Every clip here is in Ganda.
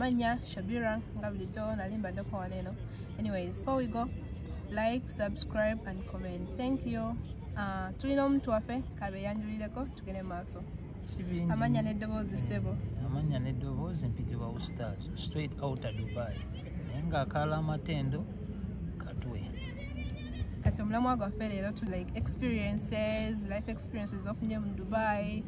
Amanya Shabira Ngabulijo Nalimba Doko Waneno. Anyways, before we go, like, subscribe and comment. Thank you. Tulina omuntu waffe kabeyanjulireko tugende maaso. Amanya n'eddoboozi ssebo. Amanya n'eddoboozi mpitibwa Ustaz straight out of Dubai. Naye ng'akaala amatendo katwe. Kati omulamwa gwaffe leero tu like experiences, life experiences ofunye mu Dubai,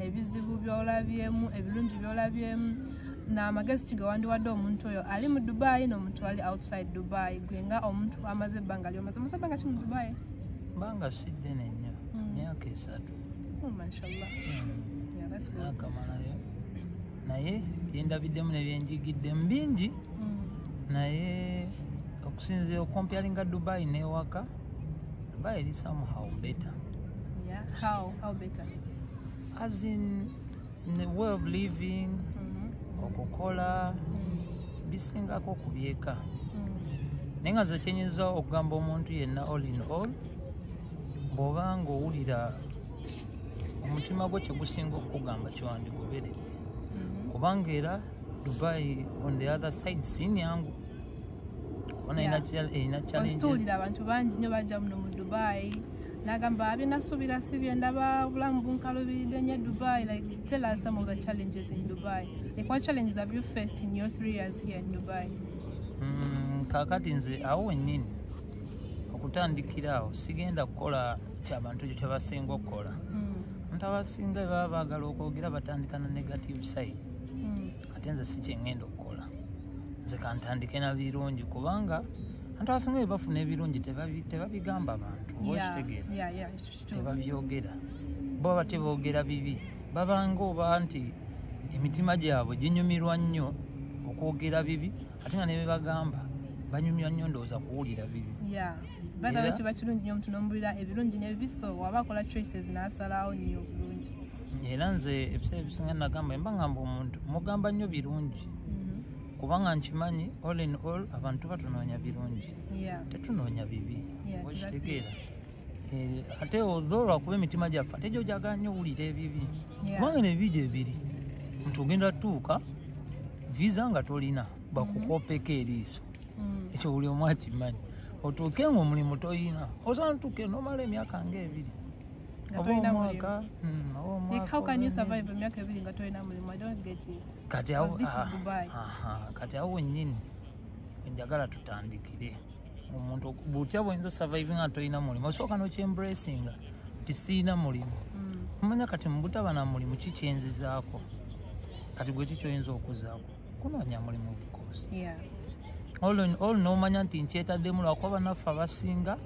ebizibu by'olabyemu, ebirungi by'olabyemu, n'amagezi kigawandiwadde omuntu oyo ali mu Dubai n'omuntu ali outside Dubai. Gwe nga omuntu amaze ebbanga lyomaze ebbanga ki mu Dubai? Mbanga sidde nnyo myaka 3. Oh, mashallah. Yeah, that's good. Nakamalayo. Naye byendabiddemu ne byenjigiddemu bingi. Naye okusinzira comparinga Dubai n'ewaka, Dubai is somehow better. Yeah, how better? As in the way of living, okukola, bisingako kubyeka. Naye nga nze kyenyinza okugamba omuntu yenna all in all, bw'oba ng'owulira omutima gwe kye gusinga okugamba kyewandigoberedde. Kubanga era Dubai on the other side sin yangu. Erina challenge. Osituulira abantu bangi nnyo bajja muno mu Dubai. Nagamba abinasuubira si bye ndaba obulamu bunkalubiridde nnyo Dubai. Like, tell us some of the challenges in Dubai. Like, what challenges have you faced in your 3 years here in Dubai? Kakati nze awo wennyini okutandikira awo sigenda kukola ky'abantu kye basinga okukola. Abantu abasinga baba baagala okwogera batandika na negative side. Ate nze si kye ngenda okukola. Nze kantandike na birungi kubanga abantu abasinga bafuna ebirungi tebabigamba abantu. Yeah, tebabyogera. Bo bateboogera bibi. Babanga oba nti emitima gyabwe ginyumirwa nnyo okwogera bibi ate nga ne bebagamba banyumya nnyo ndowooza kuwulira bibi. Yeah. Bata kiba kirungi nnyo omuntu n'omubuulira ebirungi n'ebibi, so waba akola choices n'asalawo nnyo obulungi. Era nze ebiseera ebisinga nagamba mba ngamba omuntu mugamba nnyo birungi. Kubanga nkimanyi all in all abantu batunoonya birungi. Tetunoonya bibi. Okitegeera. Ate although lwakuba emitima gyaffe ate gyo gyagala nnyo owulira ebibi. Kubanga n'ebibi gye biri. Omuntu ogenda tuuka visa nga tolina bakukopeko eriiso. Ekyo buli omu akimanyi. Otuuke ng'omulimu toyina. Osobola ntuuke n'omala emyaka ng'ebiri. Omwaka. How can you survive emyaka 2 nga tolina mulimu? I don't get it. Kati awo this is Dubai. Kati awo wennyini njagala tutandikire. Omuntu butya bw'oyinza survive nga tolina mulimu osooka n'okyembracinga nti siina mulimu. Omanya kati mu butaba na mulimu kikyenzizaako. Kati gwe kikyoyinza okuzaako kunoonya mulimu of course. All n'omanya nti nkyetaddemu lwakuba bannaffe abasinga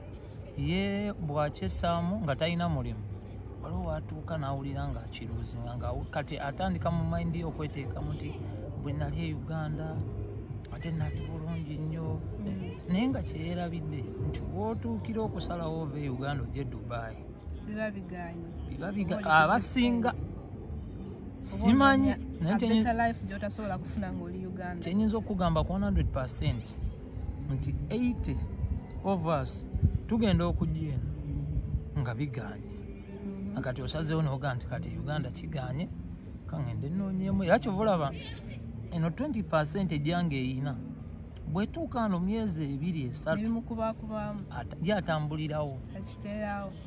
ye bw'akyessaamu nga talina mulimu waliwo watuuka n'awulira ng'akiruuzinga kati atandika mu mayindi ye okweteekamu nti bwe nali e Uganda ate nali bulungi nnyo naye nga kyeyerabidde nti w'otuukira okusalawo ova e Uganda ojje Dubai biba biganye abasinga simanyi kyenyinza okugamba ku 100% nti 80 of us tugenda okujja eno nga biganye. Akati osazeewo n'oga nti kati Uganda kiganye kangende nnoonyeemu era kyova olaba eno 20% egyange eyina bwetuuka wano myezi 2-3 yatambulirawo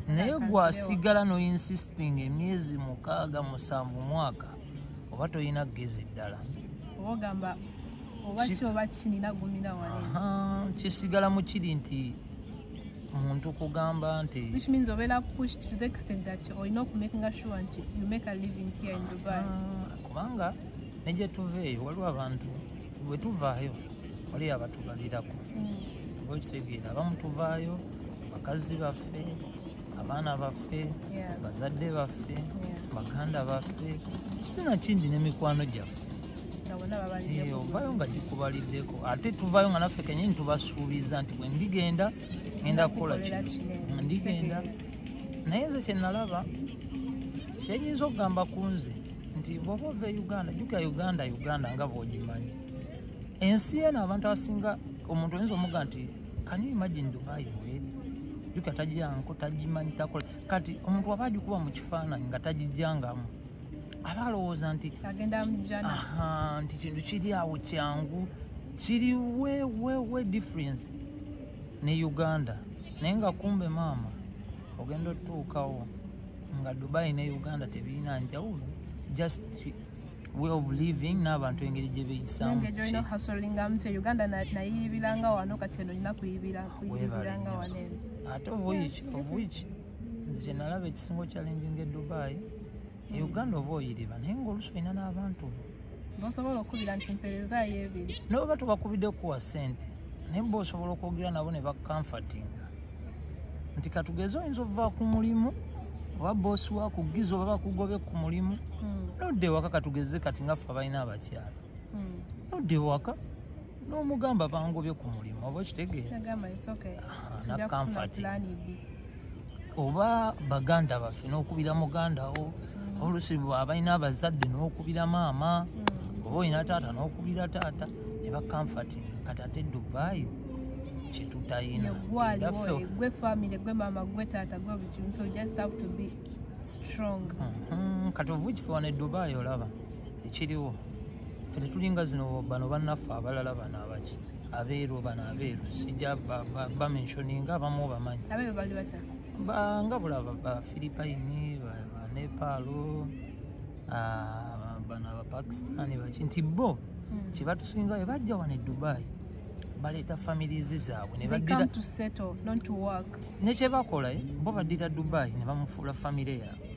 naye gwasigala noinsisting emyezi 6-7 mwaka oba toyina gezi ddala kisigala mu kiri nti omuntu kugamba nti which means obeera pushed to the extent that olina okumakinga sure nti you make a living here in Dubai. Kubanga negye tuveeyo waliwo abantu bwe tuvaayo waliyo abatubalirako oba okitegeera abamu tuvaayo bakazi baffe abaana baffe bazadde baffe baganda baffe sina kindi n'emikwano gyaffe ovaayo nga gikubaliddeko ate tuvaayo nga naffe kenyini tubasuubiza nti bwe ndigenda ngenda kukola kino ndigenda naye nze kye nalaba kyenyinza okugamba ku nze nti bw'oba ova e Uganda jjukira Uganda nga bw'ogimanyi ensi eno abantu abasinga omuntu oyinza omuga nti can you imagine Dubai bweri jjukira tajjanko tagimanyi takola kati omuntu waba agikuba mu kifaananyi nga tagijjangamu abalowooza nti agenda mujana nti kintu kiri awo kyangu kiri we difference ne Uganda naye nga kumbe maama ogenda otuukawo nga Dubai ne Uganda tebirina njawulo just way of living n'abantu engeri gye beeyisamu engeri olina okuhasolinga mute Uganda nayiyibiranga wano kati eno olina kuyibiranga wano eno ate of which nze kye nalaba ekisinga challenging e Dubai e Uganda oba oyiriba naye ng'oluusi olina n'abantu bosobola okubira nti mpeereza y'ebiri naye oba tubakubidde kuwa ssente naye bba osobola okwogira nabo ne bakamfatinga nti katugeze oyinza okuva ku mulimu oba boosi wakugiza oba bakugobye ku mulimu nodde ewaka katugeze kati nga ffe abalina abakyala nodde ewaka n'omugamba bangobye ku mulimu oba okitegeera nakamfati oba baganda baffe n'okubira mugandawo oluusi abalina abazadde n'okubira maama oba olina taata n'okubira taata ne bakamfatinga kati ate Dubai kyetutayina gwe family gwe mama gwe taata gwe bukimu so just have to be strong kati ovuki ffe wane Dubai olaba ekiriwo ffe tetulinga zino bano bannaffe abalala bano abaki abeeru bano abeeru sijja bamentioninga abamu bamanyi abeeru bali bata nga bulaba ba Philippine ba Nepal bano abapakistani baki nti bo kyebatusingayo bajja wane Dubai baleeta families zaabwe nekyebakola bo baddira Dubai ne bamufuula famire yaabwe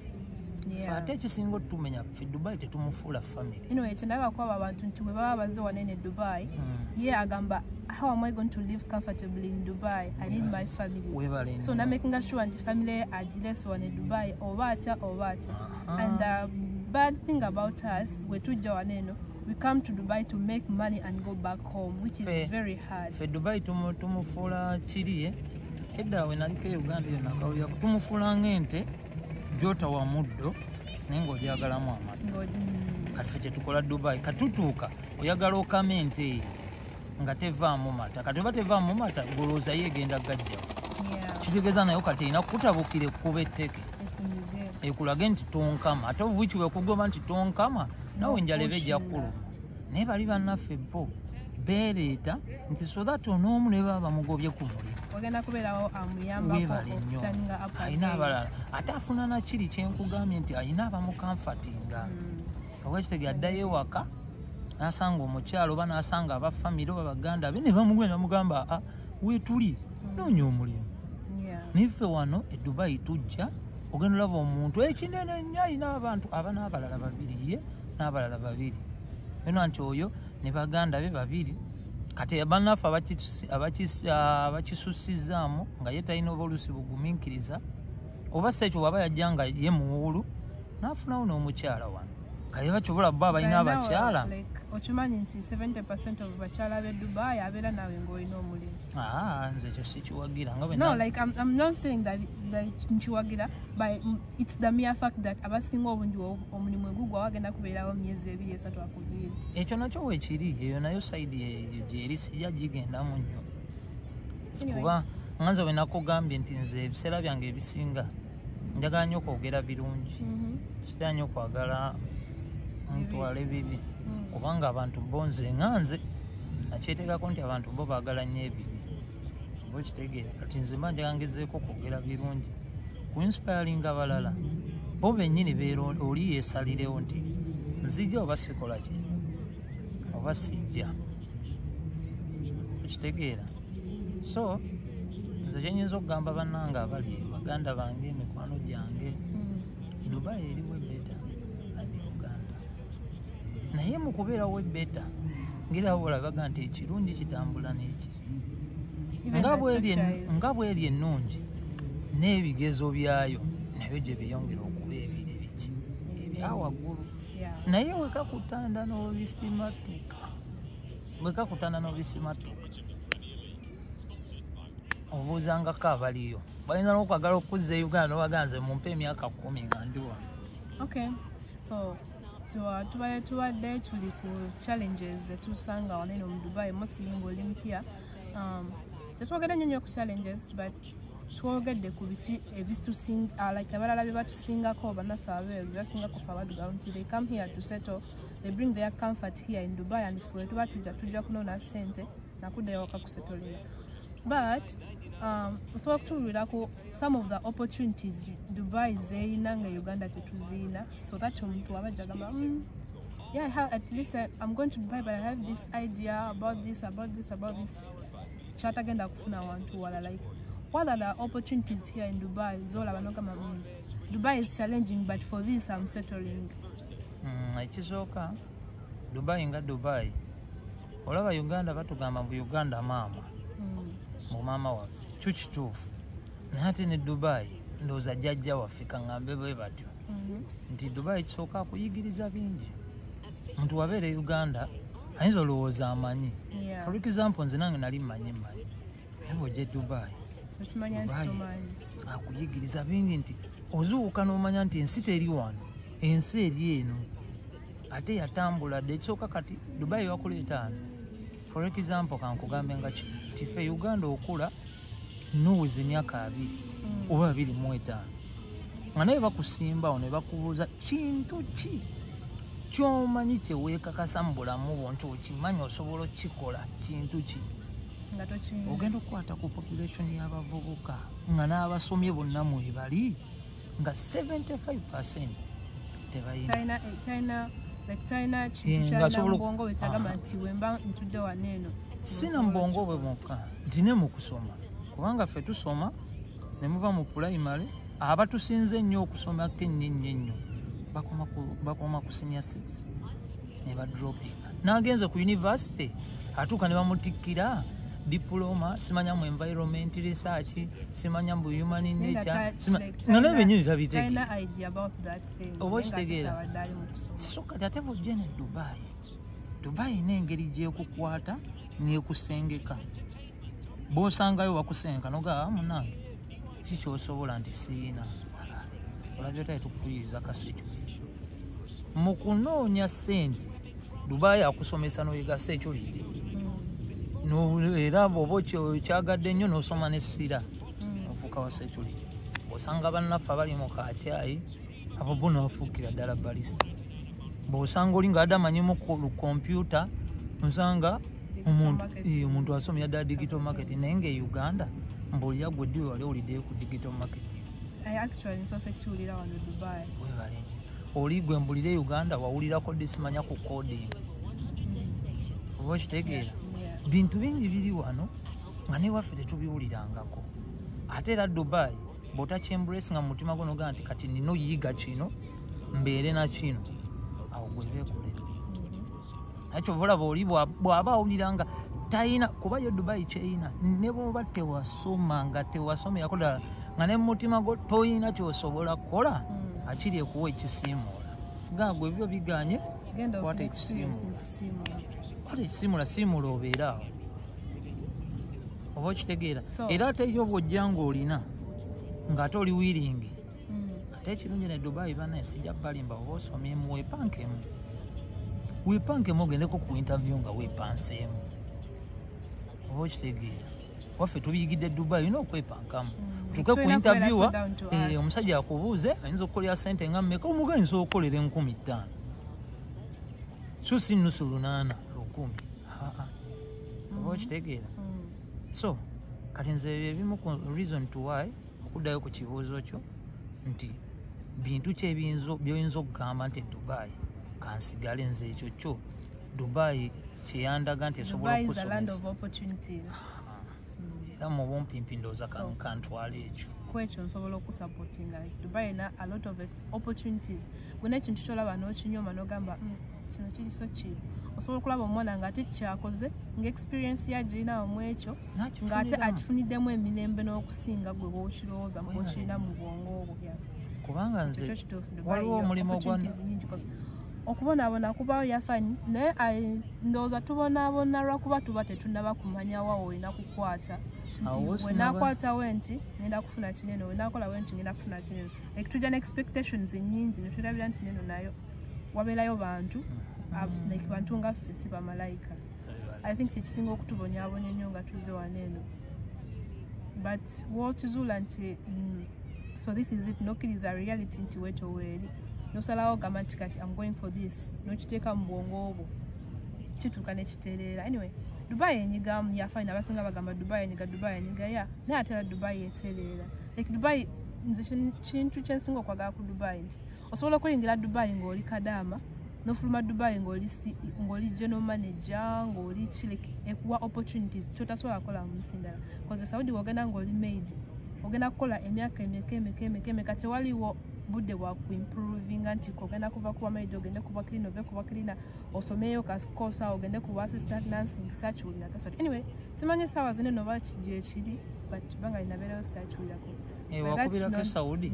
ate ekisinga otumenya ffe Dubai tetumufuula famire ekyendabakwaba abantu nti bwe baba baze wanene Dubai ye agamba how am I going to live comfortably in Dubai? I need my family. So now making sure nti family address wane Dubai oba atya and the bad thing about us we tujja waneno we come to Dubai to make money and go back home, which is very hard. Fe Dubai tumufuula kiri edda we naliko Uganda yonakawulira tumufuula ng'ente gyota wa muddo naye ng'ogyagalamu amata kati fe kyetukola Dubai katutuuka oyagala okama ente nga tevaamu mata kati oba tevaamu mata golooza yegenda gajjawo kitegeeza nayo kati erina kutabukira ekkuba etteke ekulage nti tonkama ate obuwiki bwekugoma nti tonkama nawe enjala eba ejja kuluma naye bali bannaffe bo beereeta nti so that onoomu ne baba bamugobye ku mulimu alina abalala ate afuna nakiri kyenkugambye nti alina abamukamfatinga oba ekitege addayo ewaka n'asanga omukyalo oba n'asanga abafamire oba baganda be ne bamugenda mugamba weetuli noonya omulimu niffe wano e Dubai tujja ogenda olaba omuntu ekinene nnyo alina abantu aba n'abalala babiri ye n'abalala babiri beno nti oyo ne baganda be babiri kati bannaffe abakisussizaamu nga ye talina oba oluusi bugumiikiriza oba si ekyo bwaba yajja nga ye muwulu n'afunawo n'omukyala wano kale bakyobola bo abalina abakyala okimanyi nti 70% of bakyala be Dubai abeera nawe ng'olina omulimu nze ekyo sikiwagira nga no like I'm not saying that nkiwagira but it's the mere fact that abasinga obungi omulimu egugwa wagenda kubeerawo myezi 2-3 akuviiri ekyo nakyo weekiri eyo nayo sayidi gyeri sijja gigendamu nnyo kuba nga nze bwe nakugambye nti nze ebiseera byange ebisinga njagala nnyo okwogera birungi sitera nnyo okwagala ntwale bibi kubanga abantu bo nze nga nze nakyeteekako nti abantu bo baagala nnyo ebibi oba okitegeera kati nze mba njagala ngezeeko okwogera birungi ku inspiring abalala bo bennyini oli yeesalirewo nti nzijja oba sikola ki oba sijja okitegeera so nze kyenyinza okugamba bannange abali baganda bange emikwano gyange Dubai eriwo ebeta ani Uganda naye mu kubeerawo ebeta ngerawo olabaga nti ekirungi kitambula n'eki nga bweri ennungi n'ebigezo byayo nabyo gye biyongera okuba ebiri biki ebyawaggulu naye wekakutanda n'obisimatuka obuuzangako abaliyo balina n'okwagala okuzza Uganda nobaganze mumpe emyaka 10 nga ndi wano so tubadde tuli ku challenges zetusanga waneno mu Dubai mostly ng'oli mpya tetwogera nnyo ku challenges but twogedde ku biki ebitusinga like abalala bye batusingako bannaffe abeeru basingako ffe abaddugavu nti they come here to settle, they bring their comfort here in Dubai, and ffe tuba tujja kunoona ssente nakuddayo waka kusetolera. But osobola okutunuulirako some of the opportunities Dubai zeeyina nga Uganda tetuziina, so that omuntu aba ajja gamba yeah, I have, at least I'm going to Dubai, but I have this idea about this. Chatagenda kufuna wantu wala, like what are the opportunities here in Dubai? Zola banogama Dubai is challenging, but for this I'm settling. Ekisooka Dubai nga Dubai. Olaba Uganda batugamba mbu Uganda mama. Mu mama waffe. Kituufu. Nate ne Dubai ndowooza jjajja waffe kaŋŋambe bwe batyo. Nti Dubai kisooka kuyigiriza bingi. Muntu wabeera Uganda ayinza olowooza amanyi. For example nze nange nali mmanyi. Naye ojja Dubai. Akuyigiriza bingi nti ozuuka n'omanya nti ensi teri wano, ensi eri eno. Ate yatambula dde ekisooka kati Dubai wakuleeta ano. For example kankugambe nga tife Uganda okula nuweza emyaka 2 oba 25. Nga naye bakusimbawo ne bakubuuza kintu ki ky'omanyi kyeweekakasa mu bulamu bwo nti okimanyi osobola okukikola kintu ki. Ogenda okukwata ku population y'abavubuka nga n'abasomye bonna mwebali nga 75% tebayina. Taina kintu kyalina mubwongo bwe kyagamba nti wemba ntudde wano eno. Sina mubwongo bwe mwokka nti ne mu kusoma, kubanga ffe tusoma ne muva mu primary, abatusinze ennyo okusomako ennyo bakoma ku senior 6 ne badropinga. N'agenze ku university atuuka ne bamutikkira diploma, simanya mu environment research, simanya mu human nature, nga n'ebyennyini tabitegeera. Oba okitegeera. So kati ate bw'ojja ne Dubai n'engeri gy'ekukwata n'ekusengeka. Bw'osangayo bakusenga n'ogamba munnange ki ky'osobola nti siina. Olabye otali tukuyiza kasekyuliti. Mu kunoonya ssente Dubai akusomesa n'oyiga sekyuliti. Era bw'oba kyagadde nnyo n'osoma n'essira ofuuka wa sekyuliti. Osanga bannaffe abali mu kacyayi abo bo n'ofuukira ddala balista. Bw'osanga oli nga adamanyimu ku kompyuta osanga omuntu asomya ddala digital marketing, naye nga e Uganda mbuli yagwe ddi wali oliddeyo ku digital marketing. Actually nsoose kiwulira wano Dubai. Webale. Oli gwe mbulira Uganda wawulirako ddi simanya ku coding. Oba okitegeera. Bintu bingi biri wano nga ne waffe tetubiwulirangako. Ate era Dubai bw'otakyembrace nga mu mutima gwo n'ogamba nti kati nina oyiga kino mbeere na kino, awo gwe beekolera. Nakyo olaba oli bw'aba awulira nga tayina, kuba yo Dubai kyeyina ne bw'oba tewasoma nga tewasomera ddala nga ne mu mutima gwo toyina ky'osobola kukola, akiri ekuwa ekisiimuula. Nga gwe ebyo biganye kwata ekisiimuula siimula obeera awo. Oba okitegeera. Era ate yo bw'ojja ng'olina ng'ate oli wiiringi, ate ekirungi ne Dubai bana sijja balimba oba osomyemu weepankemu ogendeko ku interview nga weepanseemu. Oba okitegeera. Waffe tubiyigidde Dubai olina okwepankamu. Tuke ku interview omusajja akubuuze ayinza okukolera ssente nga mmeka, omugenzi okolera 5,000 so si nnusu 800 1,000. Oba okitegeera. So kati nze ebimu ku reason to why okuddayo ku kibuuzo kyo nti bintu ki by'oyinza okugamba nti Dubai kansigale nze ekyo kyo Dubai kyeyandaga nti esobola okusomesa. Era mu bumpimpi ndowooza kantwala ekyo. Kwekyo nsobola okusupportinga Dubai ena a lot of opportunities. Bwena ekintu kyolaba n'okinyoma n'ogamba kino kiri so cheap. Osobola okulaba omwana ng'ate kyakoze ng'experience yagirina mu ekyo ng'ate akifuniddemu emirembe n'okusinga gwe bw'okirowooza bw'okirina mu bwongo bwo. Kubanga nze waliwo omulimu okubonaabona kubawo yafanyi naye ndowooza tubonaabona lwakuba tuba tetunnaba kumanya wa olina kukwata nti wenaakwatawo nti ngenda kufuna kinene, wenaakola nti ngenda kufuna kinene. Like tujja ne expectations nnyingi ne tulabira nti neno nayo wabeerayo bantu like bantu nga ffe si bamalayika. I think kyekisinga okutubonyaabonya ennyo nga tuze wano eno but wokizuula nti so this is it nokkiriza reality nti wetoweeri nosalawo gamba nti kati I'm going for this nokiteeka mu bwongo obwo kituuka nekitereera. Anyway, Dubai enyigamu yafaina abasinga bagamba Dubai enyiga ya naye ate era Dubai etereera. Like Dubai nze kintu kyensinga okwagala ku Dubai nti osobola okuyingira Dubai ng'oli kadaama nofuluma Dubai ng'oli general manager ng'oli like ekuwa opportunities kyotasobola kukola mu nsi ndala because Saudi wogenda ng'oli maid ogenda kukola emyaka emeka tewaliwo budde bwa kuimprovinga nti ogenda kuva kuba maid ogende kuba clean ove kuba cleaner osomeyo kakosa ogende kuba assistant nursing saachulira kasatu. Anyway, simanye sawa zine nova kije kiri but banga inabeera saachulirako wakubirako Saudi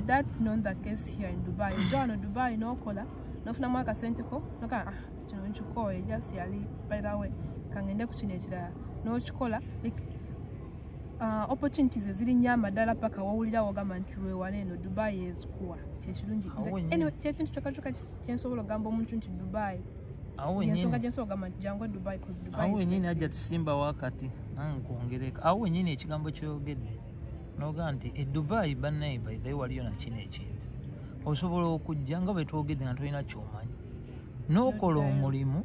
that's not the case here in Dubai. Jono Dubai nokola nofuna mwaka senteko noka kino nchukoye just yali by the way kangende kuchine ekirala n'okikola like opportunities ziri nyama ddala paka wawulira wagamba nti lwewala eno Dubai ezikuwa kyekirungi. Anyway, kyekintu kyokka kyensobola ogamba omuntu nti Dubai ensonga gyensobola ogamba nti jangu Dubai because Dubai awo wenyini ajja tusimba wakati nkwongereka awo wenyini ekigambo kyoyogedde noga nti Dubai bannaye by the way waliyo nakino ekintu osobola okujja nga bwe twogedde nga tolina kyomanyi n'okola omulimu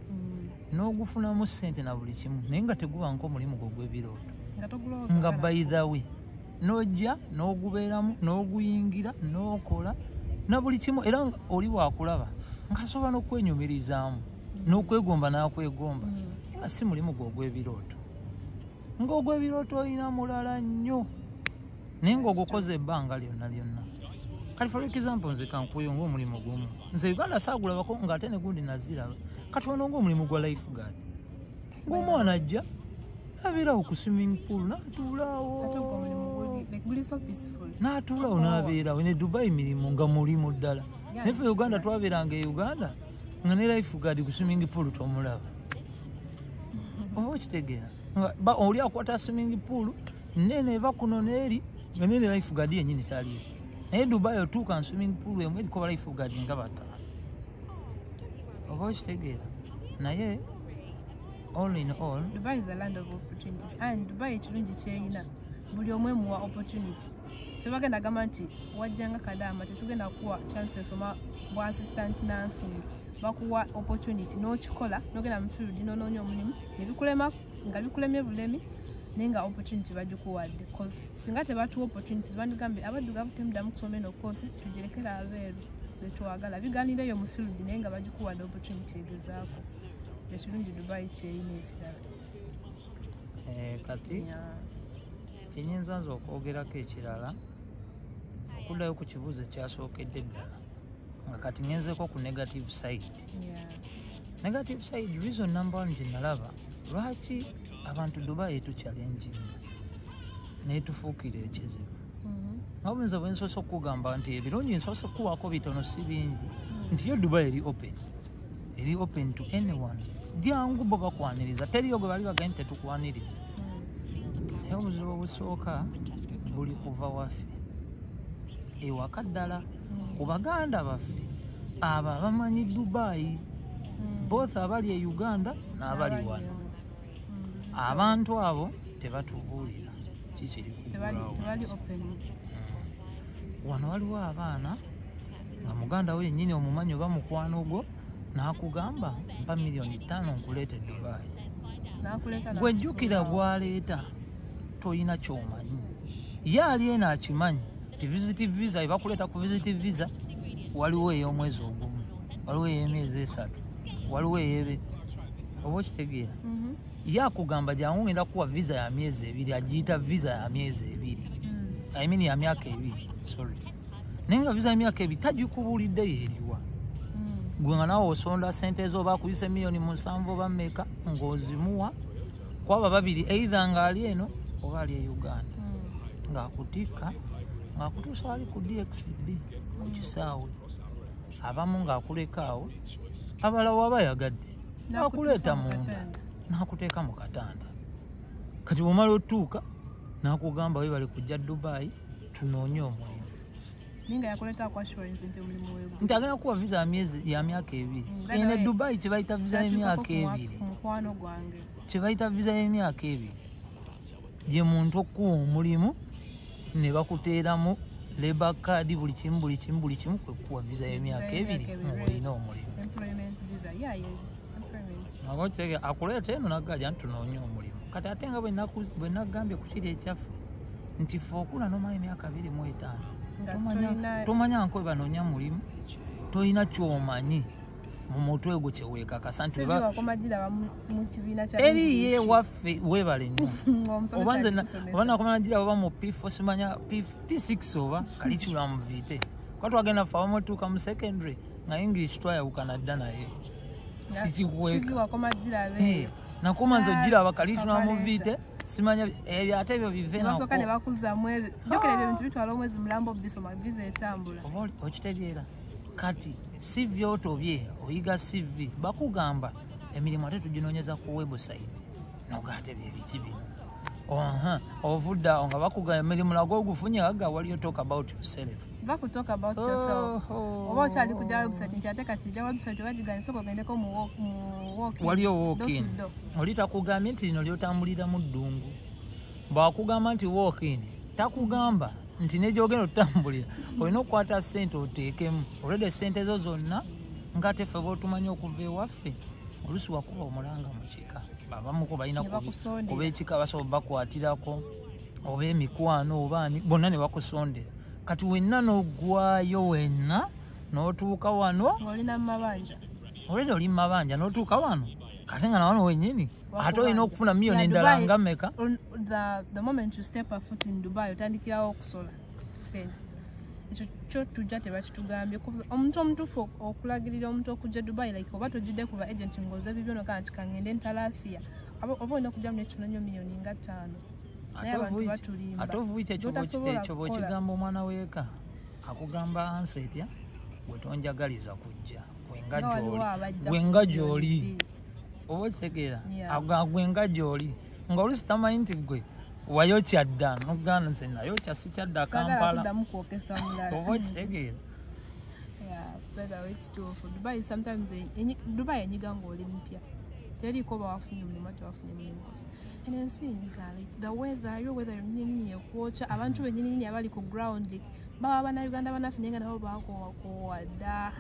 n'ogufunamu ssente na buli kimu naye nga teguba nk'omulimu gwo gw'ebirooto nga by the way n'ojja n'ogubeeramu n'oguyingira n'okola na buli kimu era oli wakulaba ng'asobola n'okwenyumirizaamu n'okwegomba n'akwegomba nga si mulimu gwo gw'ebirooto ng'ogw'ebirooto olina mulala nnyo naye ng'ogukoze ebbanga lyonna kati for example nze kankuyo ng'omulimu gumu nze Uganda saagulabako ng'ate ne gundi naziraba kati wano ng'omulimu gwa lifeguard ng'omwana ajja abeerawo ku swimming pool n'atuulaawo n'abeerawo ne Dubai mirimu nga mulimu ddala naye ffe Uganda twabeeranga e Uganda nga ne lifeguard ku swimming pool tomulaba oba okitegeera nga oli akwata swimming pool nene eva kuno n'eri nga nene lifeguard yennyini taliyo naye Dubai otuuka swimming pool emu eriko ba lifeguard nga bataano oba okitegeera naye all in all Dubai is a land of opportunities and Dubai ekirungi kyeyina buli omwe muwa opportunity tebagenda gamba nti wajjanga kadaama tetugenda kuwa chance esoma bwa assistant nursing bakuwa opportunity n'okikola n'ogenda mu field n'onoonya omulimu nebikulema nga bikulemye bulemi naye nga opportunity bagikuwadde because singa tebatuwa opportunities bandigambye abaddugavu temuddamu kusoma eno koosi tugirekera abeeru betwagala biganireyo mu field naye nga bagikuwadde opportunity egezaako ekirungi Dubai kyeyina ekirala kati kyenyinza nze okwogerako ekirala okuddayo ku kibuuzo ekyasookedde ddala nga kati ngenzeeko ku negative side. Negative side reason number one gye nalaba lwaki abantu Dubai tuchallenging naye tufuukira ekizibu nga bwenza bwe nsoose okugamba nti ebirungi nsoose okuwaako bitono si bingi nti yo Dubai eri open to anyone jangu bo bakwaniriza teriyo gwe bali bagaye nti tetukwaniriza naye obuzibu obusooka buli kuva waffe ewaka ddala ku baganda baffe abo abamanyi Dubai both abali e Uganda n'abali wano abantu abo tebatubuulira kikiri wano waliwo abaana nga muganda we yennyini omumanyi oba mukwano gwo n'akugamba mpa $5,000,000 nkuleete Dubai gwejjukira gwaleeta toyina kyomanyi ye ali eno akimanyi ti visit visa ebakuleeta ku visit visa waliwo ey'omwezi ogumu waliwo ey'emyezi 3 waliwo ey'ebe oba okitegeera ye akugamba jangu ngenda kuwa visa ya myezi 2 agiyita visa ya myezi 2 I mean ya myaka 2 sorry naye nga visa ya myaka 2 tagikubuulidde yeeriwa gwe nga nawe osonda sente ezo oba akuyise $7,000,000 oba mmeka ng'ozimuwa kwaba babiri either ng'ali eno oba ali e Uganda ng'akutikka ng'akutuusa wali ku DXB ku kisaawe abamu ng'akulekaawo abalala waba yagadde n'akuleeta munda n'akuteeka mu katanda kati bw'omala otuuka n'akugamba we bali kujja Dubai tunoonye omulimu ninga yakuleta kwa assurance nti omulimu weego nti agenda kuwa visa ya myaka 2 ene Dubai kye bayita visa y'emyaka 2 mukwano gwange kye bayita visa y'emyaka 2 gye muntu okuwa omulimu ne bakuteeramu labor card buli kimu kwe kuwa visa y'emyaka 2 ng'olina omulimu. Agotege akuleeta eno naggaja nti tunoonya omulimu. Kati ate nga bwe nagambye ku kiri ekyaffe nti ffe okula n'omala emyaka 25 tomanya nkwe banoonya mulimu tolina kyomanyi mu mutwe gwo kye weekakasa nti eriye waffe weebale nnyo oba nze oba nakomanajira oba mu P4 simanya P6 oba curriculum vitae kwa twagenda ffe abamu tuuka mu secondary nga English twayawukana dda naye sikikuweeka nakoma nze ogiraba curriculum vitae simanya ebyo ate ebyo bive nasoka ne bakuzaamu ebyo jokera ebyo bintu bitwala omwezi mulambo bisoma visa etambula okitegeera kati CV otobye oyiga CV bakugamba emirimu ate tuginoonyeza ku website nogaate byebiki bino ovudda nga bakugamba emirimu nago ogufunye aga wali you talk about yourself baku talk about yourself oba okyali kujja website nti ate kati ja website wajiganye soko gendeko mu walking waliyo walking oli takugambye nti lino lyotambulira mu ddungu bwakugamba nti walking takugamba nti nejogenda otambulira olina okukwata ssente oteekemu olwedde ssente ezo zonna nga teffe bwotumanya okuva ewaffe olusi wakuba omulanga mu kika abamuko balina kuba ekika basobola bakwatirako oba emikwano obaani bonna ne bakusondera kati wenna n'oggwayo wenna n'otuuka wano olina mumabanja olwedde oli mumabanja n'otuuka wano kate nga nawano wennyini ate olina okufuna miliyoni endala nga mmeka the moment you step a foot in Dubai otandikirawo okusola sente ekyo kyo tujja tebakitugambye omuntu omutuufu okulagirira omuntu okujja Dubai like oba tojjidde kuba agent ngoze bibyono kaa nti kangende ntalaafiya oba olina okujjamu nekitunanyo miliyoni nga 5 naye abantu batulimba ate ovuiki ekyo bwekigamba omwana weeka akugamba ansa etya bwe tonjagaliza kujja gwenga gy'oli oba okitegeera gwenga gy'oli ng'olusi tamanyi nti gwe wayokya dda nogana nze nayokya sikyadda Kampala oba okitegeera Dubai enyiga ng'oli mpya teriko bawafunye omulimu tewafunye mulimu kosa ensi enyiga the weather nyinyi ekwokya abantu bennyini abali ku ground baba bannayuganda banafunye nga nabo bakowakowadda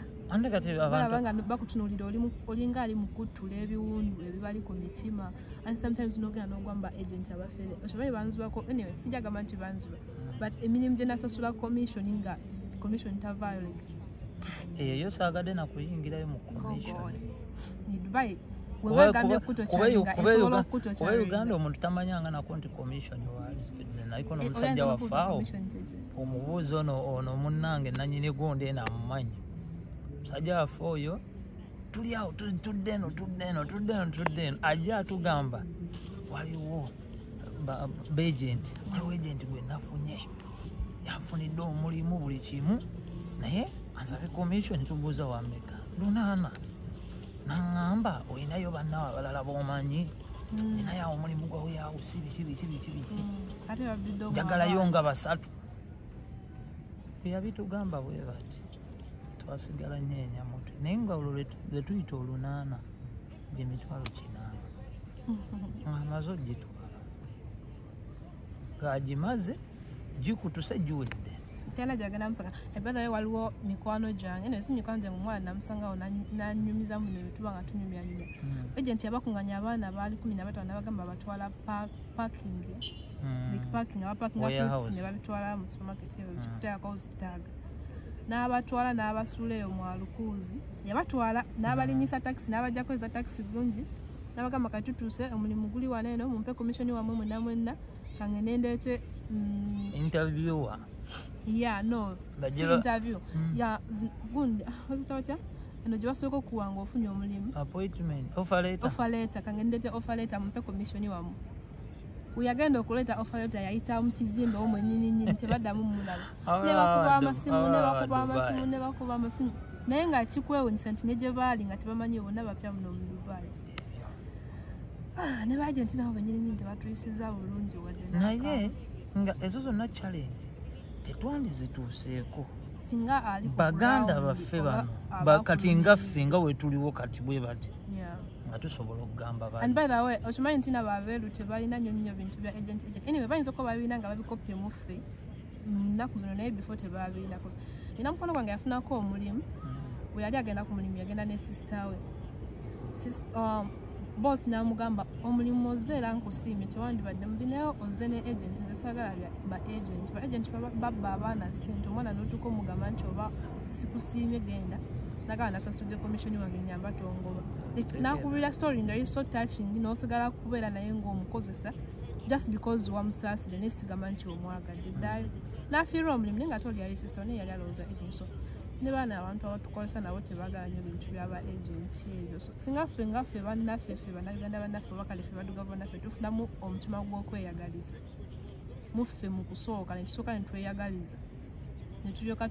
balaba nga bakutunuulira olinga ali mu kuttula ebiwundu ebibali ku mitima and sometimes nogenda n'ogwamba agent abafere osobola banzibako anyway sijagamba nti banziba but emirimu gye nasasula commission nga commission tavaayo eyo saagadde nakuyingirayo mu commission Dubai kuba Uganda omuntu tamanyanga nako nti commission waali naliko n'omusajja wafaawo omubuuzi ono munnange nanyini gonde namumanyi musajja waffe oyo tuli awo tudde eno ajja atugamba waliwo beagent waliwo agent gwe nafunye yafunidde omulimu buli kimu naye ansabe commission tubuuza wameka lunaana naŋŋamba olinayo bannawo abalala b'omanyi ninayo omulimu gwawe yawusi biki njagalayo nga 3 yabitugamba bwe bati twasigala nyeenya mutwe naye nga olwo lwe tuyita olunaana gyemitwalo 8 amaze ogitwala ng'agimaze gikutuse giwedde tena jagenda musanga ebadde we waliwo mikwano gyange eno si mikwano gyange omwana namusangawo nanyumiza muno bituba nga tunyumya agent yabakunganya abaana baali 15 nabagamba batwala parking ne babitwala mu supermarket eyo bituteekako zitaaga n'abatwala n'abasuula eyo mu Alukuzi yabatwala n'abalinyisa taxi n'abajjako eza taxi bulungi n'abagamba kati tutuuse omulimu guli wano eno mumpe commission wamwe mwenna kangende ndeete interviewer no si interview gundi wazitawatya eno gye basooka okuwanga ofunye omulimu appointment offer letter kangendete offer letter mumpe commission wamu uyagenda okuleeta offer letter yayita mu kizimbe omwe nnyini tebaddamu mulala ne bakuba amasimu naye nga kikwewunyisa nti ne gye baali nga tebamanyi bonna bapya muno mu Dubai ne bagenti nabo bennyini tebatuyisiza bulungi wadde naye nga ezo zonna challenge tetwandizituuseeko singa ali baganda baffe bano kati ngaffe nga wetuliwo kati bwe bati nga tusobola okugamba bali. And by the way okimanyi nti n'ababeeru tebalina nnyo bintu bya agent anyway bayinza okuba babirina nga babikopye mu ffe nnaku zino naye before tebabiina nina mukono gwange yafunako omulimu bwe yali agenda ku mulimu yagenda ne sister we boss n'amugamba omulimu oze era nkusiimye tewandibadde mubinayo oze ne agent nzesagala ba agent babba abaana ssente omwana n'otuuka omugamba nti oba sikusiimye genda nagaba nasasudde komishoni wange nyamba tongoba nakubira story nga so touching n'osigala kubeera naye ng'omukozesa just because wamusaasire nesigama nti omwagadde ddayo n'afiirwa omulimu naye nga toli yali sister naye yali alowooza agent so ne baana abantu abatukozesa nabo tebagala nnyo bintu byaba agenti ebyo so singaffe ngaffe bannaffe ffe bannayuganda bannaffe bakale ffe baduga bannaffe tufunamu omutima gw'okweyagaliza muffe mu kusooka netusooka ne tweyagaliza ne tulyoka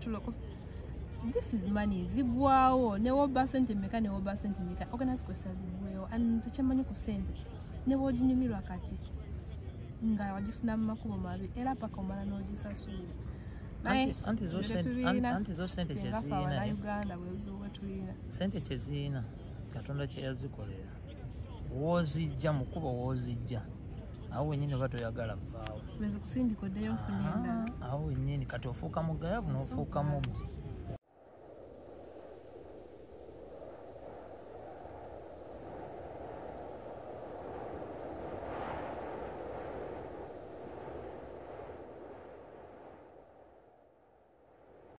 this is money zigwawo ne woba sente mmeka ne woba sente mmeka organize kwesa zigwewo nze kyemmanyi ku sente ne bw'oginyumirwa kati nga wagifuna mu makubo mabi era paka omala n'ogisasulira anti zo sente kyeziyina katonda kyeyazikolera woozijja mukuba woozijja awo wenyini oba toyagala vaawo awo wenyini kati ofuuka mugayavu n'ofuuka mubbi